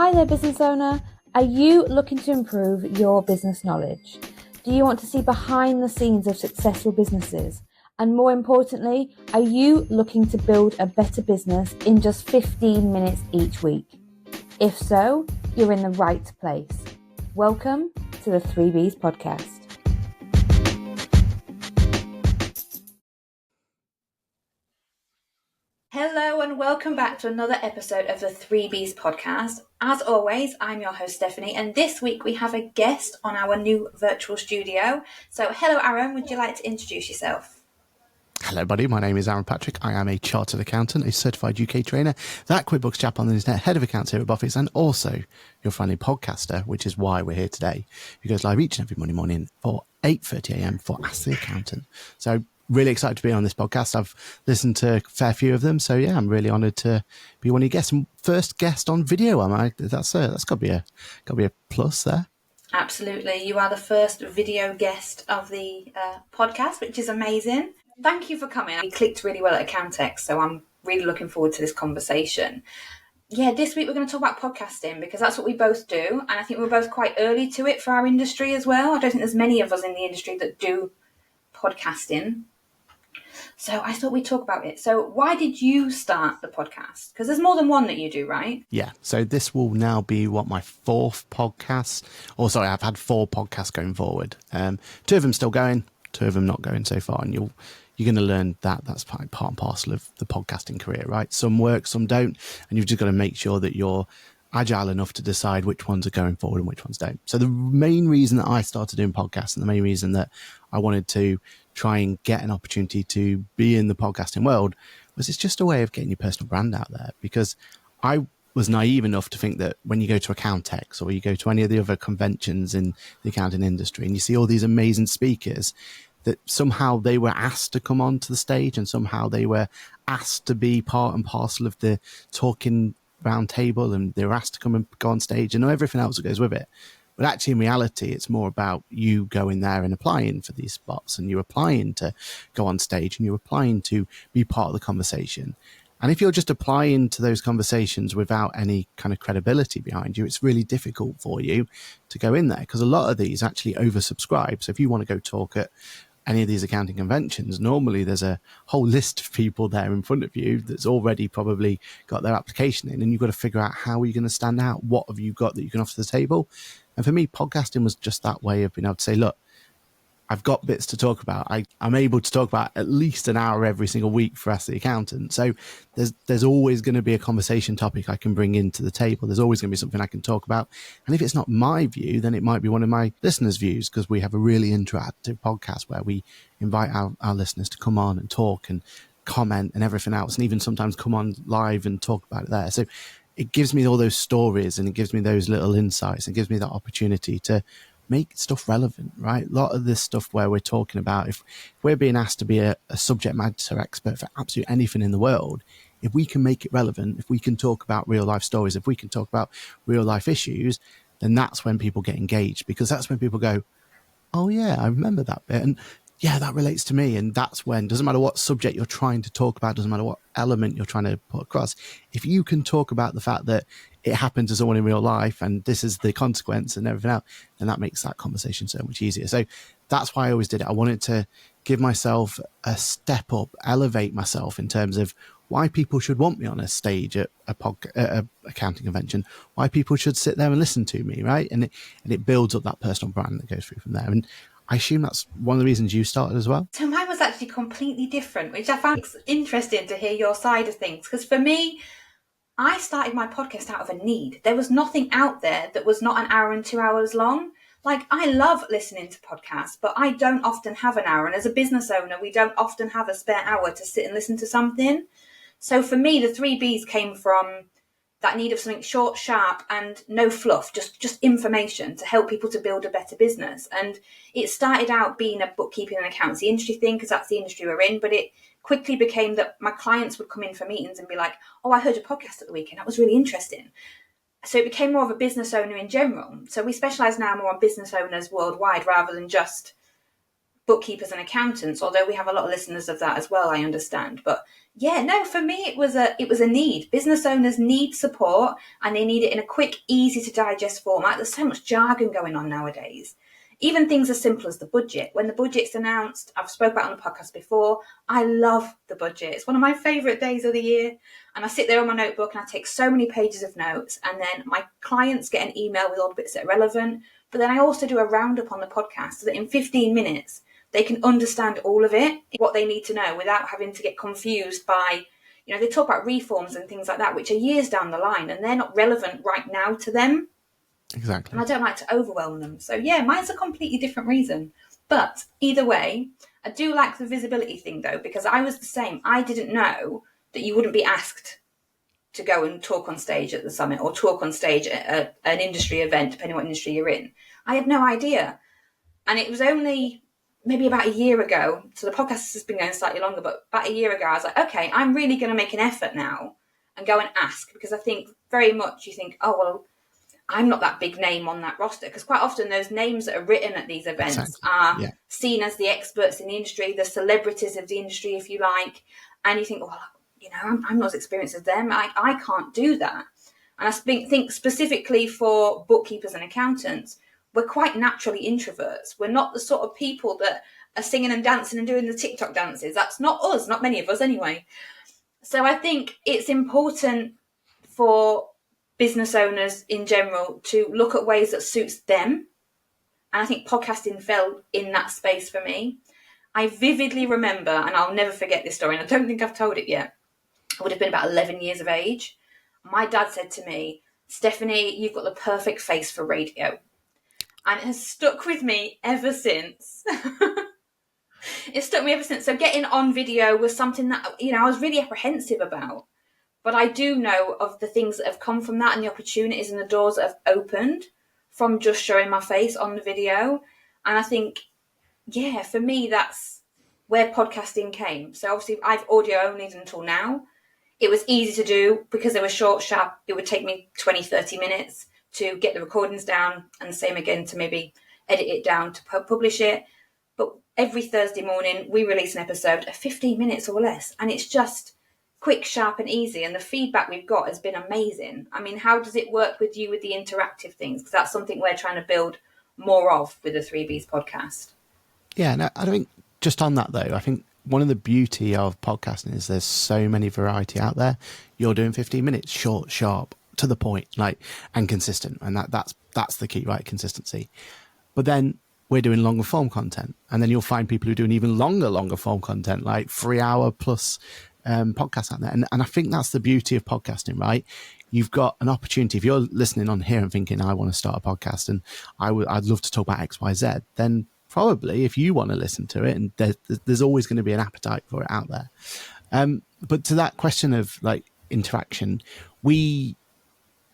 Hi there, business owner. Are you looking to improve your business knowledge? Do you want to see behind the scenes of successful businesses? And more importantly, are you looking to build a better business in just 15 minutes each week? If so, you're in the right place. Welcome to the 3Bs podcast. Hello and welcome back to another episode of the 3Bs podcast. As always, I'm your host Stephanie, and this week we have a guest on our new virtual studio. So hello Aaron, would you like to introduce yourself? Hello, buddy. My name is Aaron Patrick. I am a chartered accountant, a certified UK trainer, that QuickBooks chap on the internet, head of accounts here at Buffett's, and also your friendly podcaster, which is why we're here today. He goes live each and every Monday morning for 8:30 a.m. for Ask the Accountant. So really excited to be on this podcast. I've listened to a fair few of them. So yeah, I'm really honoured to be one of your guests. First guest on video, am I? That's got to be a plus there. Absolutely. You are the first video guest of the podcast, which is amazing. Thank you for coming. We clicked really well at Accountex, so I'm really looking forward to this conversation. Yeah, this week we're going to talk about podcasting because that's what we both do. And I think we're both quite early to it for our industry as well. I don't think there's many of us in the industry that do podcasting. So I thought we'd talk about it. So why did you start the podcast? Because there's more than one that you do, right? Yeah. So this will now be my fourth podcast. Or sorry, I've had 4 podcasts going forward. 2 of them still going, 2 of them not going so far. And you're going to learn that that's part and parcel of the podcasting career, right? Some work, some don't. And you've just got to make sure that you're agile enough to decide which ones are going forward and which ones don't. So the main reason that I started doing podcasts and the main reason that I wanted to try and get an opportunity to be in the podcasting world was it's just a way of getting your personal brand out there, because I was naive enough to think that when you go to Accountex or you go to any of the other conventions in the accounting industry and you see all these amazing speakers, that somehow they were asked to come onto the stage and somehow they were asked to be part and parcel of the talking round table and they were asked to come and go on stage and everything else that goes with it. But actually, in reality, it's more about you going there and applying for these spots, and you're applying to go on stage, and you're applying to be part of the conversation. And if you're just applying to those conversations without any kind of credibility behind you, it's really difficult for you to go in there, because a lot of these actually oversubscribe. So if you want to go talk at any of these accounting conventions, normally there's a whole list of people there in front of you that's already probably got their application in, and you've got to figure out how are you going to stand out? What have you got that you can offer to the table? And for me, podcasting was just that way of being able to say, look, I've got bits to talk about. I'm able to talk about at least an hour every single week for Ask the Accountant. So there's always going to be a conversation topic I can bring into the table. There's always going to be something I can talk about. And if it's not my view, then it might be one of my listeners' views, because we have a really interactive podcast where we invite our listeners to come on and talk and comment and everything else, and even sometimes come on live and talk about it there. So it gives me all those stories and it gives me those little insights and gives me that opportunity to make stuff relevant, right? A lot of this stuff where we're talking about, if we're being asked to be a subject matter expert for absolutely anything in the world, if we can make it relevant, if we can talk about real life stories, if we can talk about real life issues, then that's when people get engaged, because that's when people go, oh yeah, I remember that bit. And yeah, that relates to me. And that's when, doesn't matter what subject you're trying to talk about, doesn't matter what element you're trying to put across, if you can talk about the fact that it happened to someone in real life and this is the consequence and everything else, then that makes that conversation so much easier. So that's why I always did it. I wanted to give myself a step up, elevate myself in terms of why people should want me on a stage at a accounting convention, why people should sit there and listen to me, right? And it builds up that personal brand that goes through from there. And I assume that's one of the reasons you started as well. So mine was actually completely different, which I found interesting to hear your side of things. Because for me, I started my podcast out of a need. There was nothing out there that was not an hour and 2 hours long. Like, I love listening to podcasts, but I don't often have an hour. And as a business owner, we don't often have a spare hour to sit and listen to something. So for me, the 3Bs came from that need of something short, sharp, and no fluff, just information to help people to build a better business. And it started out being a bookkeeping and accountancy industry thing, because that's the industry we're in, but it quickly became that my clients would come in for meetings and be like, oh, I heard your podcast at the weekend, that was really interesting. So it became more of a business owner in general. So we specialise now more on business owners worldwide rather than just bookkeepers and accountants, although we have a lot of listeners of that as well, I understand. But yeah, no, for me it was a need. Business owners need support, and they need it in a quick, easy to digest format. There's so much jargon going on nowadays. Even things as simple as the budget. When the budget's announced, I've spoke about it on the podcast before, I love the budget. It's one of my favourite days of the year. And I sit there on my notebook and I take so many pages of notes, and then my clients get an email with all the bits that are relevant. But then I also do a roundup on the podcast so that in 15 minutes, they can understand all of it, what they need to know, without having to get confused by, they talk about reforms and things like that, which are years down the line, and they're not relevant right now to them. Exactly. And I don't like to overwhelm them. So yeah, mine's a completely different reason. But either way, I do like the visibility thing though, because I was the same. I didn't know that you wouldn't be asked to go and talk on stage at the summit or talk on stage at an industry event, depending on what industry you're in. I had no idea. And it was only maybe about a year ago, so the podcast has been going slightly longer, but about a year ago, I was like, okay, I'm really going to make an effort now and go and ask, because I think very much you think, oh, well, I'm not that big name on that roster, because quite often those names that are written at these events are seen as the experts in the industry, the celebrities of the industry, if you like. And you think, well, I'm not as experienced as them. I can't do that. And I think specifically for bookkeepers and accountants, we're quite naturally introverts. We're not the sort of people that are singing and dancing and doing the TikTok dances. That's not us, not many of us anyway. So I think it's important for business owners in general to look at ways that suits them. And I think podcasting fell in that space for me. I vividly remember, and I'll never forget this story, and I don't think I've told it yet. I would have been about 11 years of age. My dad said to me, Stephanie, you've got the perfect face for radio. And it has stuck with me ever since. It's stuck me ever since. So getting on video was something that, I was really apprehensive about. But I do know of the things that have come from that, and the opportunities and the doors that have opened from just showing my face on the video. And I think, yeah, for me, that's where podcasting came. So obviously I've audio only until now. It was easy to do because they were short, sharp. It would take me 20, 30 minutes to get the recordings down, and the same again to maybe edit it down to publish it. But every Thursday morning we release an episode of 15 minutes or less, and it's just quick, sharp and easy. And the feedback we've got has been amazing. I mean, how does it work with you with the interactive things? Because that's something we're trying to build more of with the 3Bs podcast. Yeah, no, I think just on that though, I think one of the beauty of podcasting is there's so many variety out there. You're doing 15 minutes, short, sharp, to the point, and consistent. And that's the key, right? Consistency. But then we're doing longer form content. And then you'll find people who are doing even longer form content, like 3 hour plus podcasts out there. And I think that's the beauty of podcasting, right? You've got an opportunity. If you're listening on here and thinking, I want to start a podcast and I'd love to talk about X, Y, Z, then probably if you want to listen to it, and there's always going to be an appetite for it out there. But to that question of interaction, we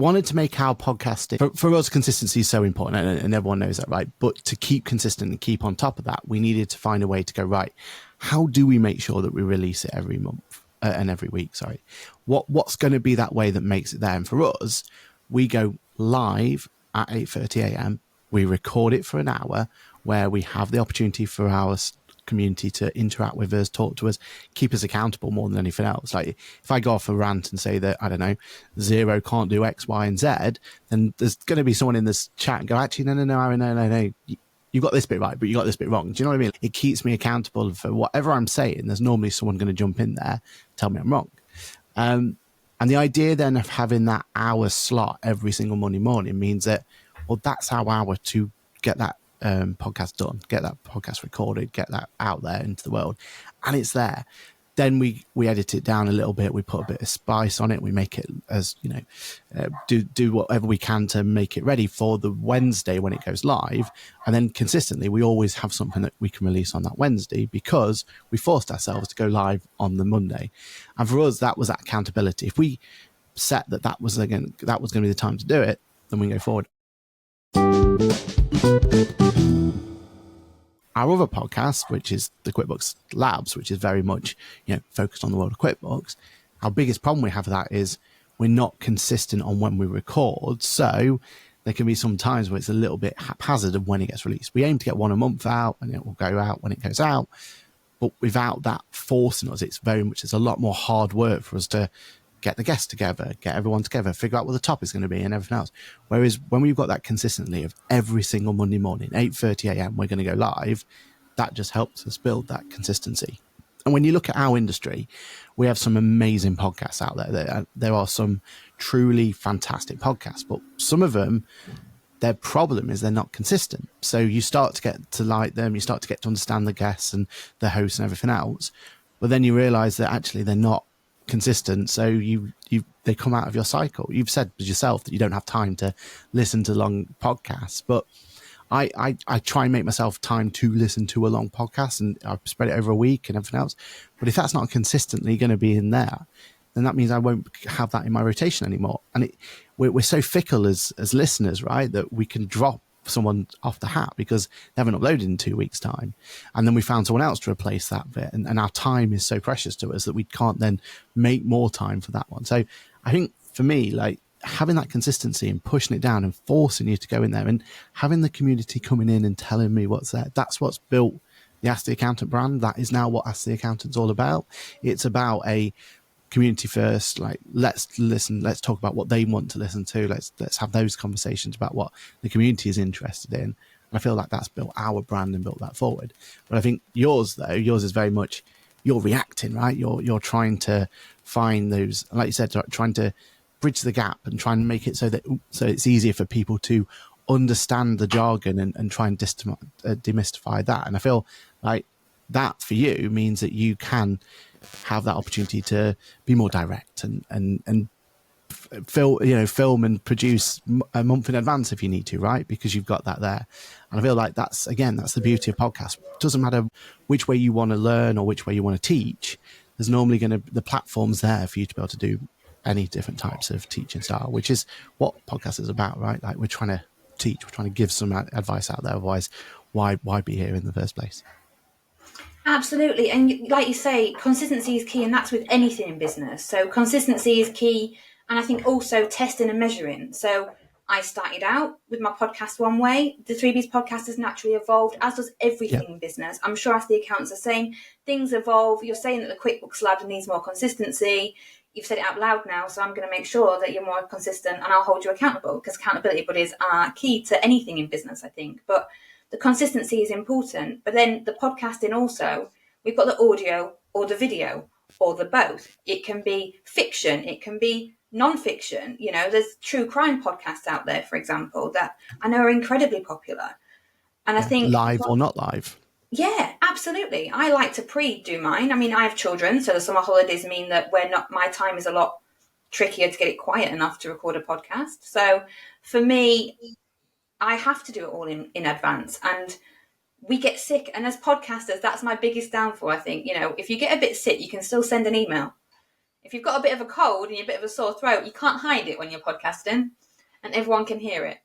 wanted to make our podcasting, for us, consistency is so important, and everyone knows that, right? But to keep consistent and keep on top of that, we needed to find a way to go, right, how do we make sure that we release it every month and every week? Sorry. What's going to be that way that makes it there? And for us, we go live at 8:30 a.m. We record it for an hour where we have the opportunity for our community to interact with us, talk to us, keep us accountable more than anything else. Like if I go off a rant and say that, I don't know, Xero can't do X, Y, and Z, then there's going to be someone in this chat and go, actually, no. You got this bit right, but you got this bit wrong. Do you know what I mean? It keeps me accountable for whatever I'm saying. There's normally someone going to jump in there, tell me I'm wrong. And the idea then of having that hour slot every single Monday morning means that, well, that's our hour to get that podcast done, get that podcast recorded, get that out there into the world, and it's there. Then we edit it down a little bit, we put a bit of spice on it, we make it as do whatever we can to make it ready for the Wednesday when it goes live. And then consistently we always have something that we can release on that Wednesday because we forced ourselves to go live on the Monday. And for us, that was that accountability. If we set that was going to be the time to do it, then we can go forward. Our other podcast, which is the QuickBooks Labs, which is very much focused on the world of QuickBooks, our biggest problem we have with that is we're not consistent on when we record. So there can be some times where it's a little bit haphazard of when it gets released. We aim to get one a month out, and it will go out when it goes out. But without that forcing us, it's a lot more hard work for us to get the guests together, get everyone together, figure out what the topic is going to be and everything else. Whereas when we've got that consistently of every single Monday morning, 8:30 a.m, we're going to go live, that just helps us build that consistency. And when you look at our industry, we have some amazing podcasts out there. There are some truly fantastic podcasts, but some of them, their problem is they're not consistent. So you start to get to like them, you start to get to understand the guests and the hosts and everything else, but then you realize that actually they're not consistent. So they come out of your cycle. You've said yourself that you don't have time to listen to long podcasts, but I try and make myself time to listen to a long podcast, and I spread it over a week and everything else. But if that's not consistently going to be in there, then that means I won't have that in my rotation anymore. And we're so fickle as listeners, right, that we can drop someone off the hat because they haven't uploaded in 2 weeks' time. And then we found someone else to replace that bit. And our time is so precious to us that we can't then make more time for that one. So I think for me, like, having that consistency and pushing it down and forcing you to go in there and having the community coming in and telling me what's there, that's what's built the Ask the Accountant brand. That is now what Ask the Accountant's all about. It's about a community first, like, let's listen, let's talk about what they want to listen to, let's have those conversations about what the community is interested in. And I feel like that's built our brand and built that forward. But I think yours is very much, you're reacting, right? You're trying to find those, like you said, trying to bridge the gap and try and make it so it's easier for people to understand the jargon and try and demystify that. And I feel like that for you means that you can have that opportunity to be more direct and film and produce a month in advance if you need to, right? Because you've got that there. And I feel like that's the beauty of podcasts. It doesn't matter which way you want to learn or which way you want to teach. There's normally the platform's there for you to be able to do any different types of teaching style, which is what podcast is about, right? Like, we're trying to teach, we're trying to give some advice out there. Otherwise, why be here in the first place? Absolutely. And like you say, consistency is key, and that's with anything in business. So consistency is key. And I think also testing and measuring. So I started out with my podcast one way. The 3Bs podcast has naturally evolved, as does everything in business. I'm sure Ask the Accountants are saying things evolve. You're saying that the QuickBooks Lab needs more consistency. You've said it out loud now, so I'm going to make sure that you're more consistent, and I'll hold you accountable, because accountability buddies are key to anything in business, I think. But the consistency is important. But then the podcasting also, we've got the audio or the video or the both. It can be fiction, it can be non-fiction. There's true crime podcasts out there, for example, that I know are incredibly popular. And I think live or not live. Yeah, absolutely. I like to pre-do mine. I mean, I have children, so the summer holidays mean that my time is a lot trickier to get it quiet enough to record a podcast. So for me, I have to do it all in advance, and we get sick. And as podcasters, that's my biggest downfall, I think. If you get a bit sick, you can still send an email. If you've got a bit of a cold and you're a bit of a sore throat, you can't hide it when you're podcasting, and everyone can hear it.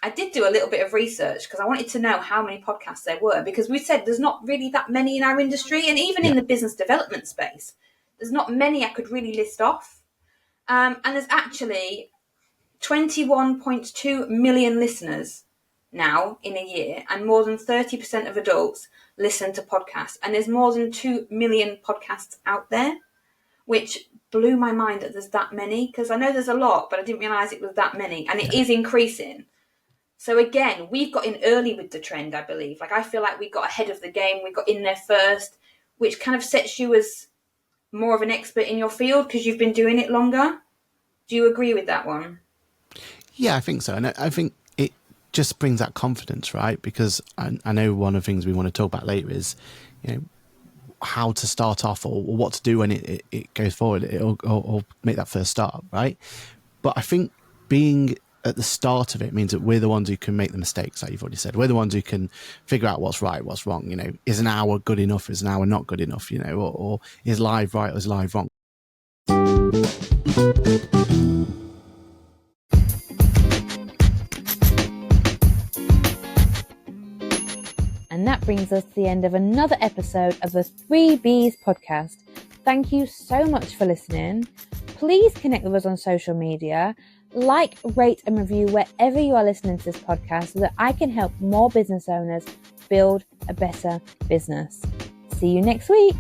I did do a little bit of research because I wanted to know how many podcasts there were, because we said there's not really that many in our industry, and even in the business development space, there's not many I could really list off. And there's actually 21.2 million listeners now in a year, and more than 30% of adults listen to podcasts. And there's more than 2 million podcasts out there, which blew my mind that there's that many, because I know there's a lot, but I didn't realise it was that many, and it is increasing. So again, we've got in early with the trend, I believe. Like, I feel like we got ahead of the game, we got in there first, which kind of sets you as more of an expert in your field because you've been doing it longer. Do you agree with that one? Yeah, I think so. And I think it just brings that confidence, right? Because I know one of the things we want to talk about later is, how to start off or what to do when it goes forward or make that first start, right? But I think being at the start of it means that we're the ones who can make the mistakes, like you've already said. We're the ones who can figure out what's right, what's wrong. Is an hour good enough? Is an hour not good enough? Or is live right or is live wrong? And that brings us to the end of another episode of the 3Bs podcast. Thank you so much for listening. Please connect with us on social media. like, rate and review wherever you are listening to this podcast so that I can help more business owners build a better business. See you next week.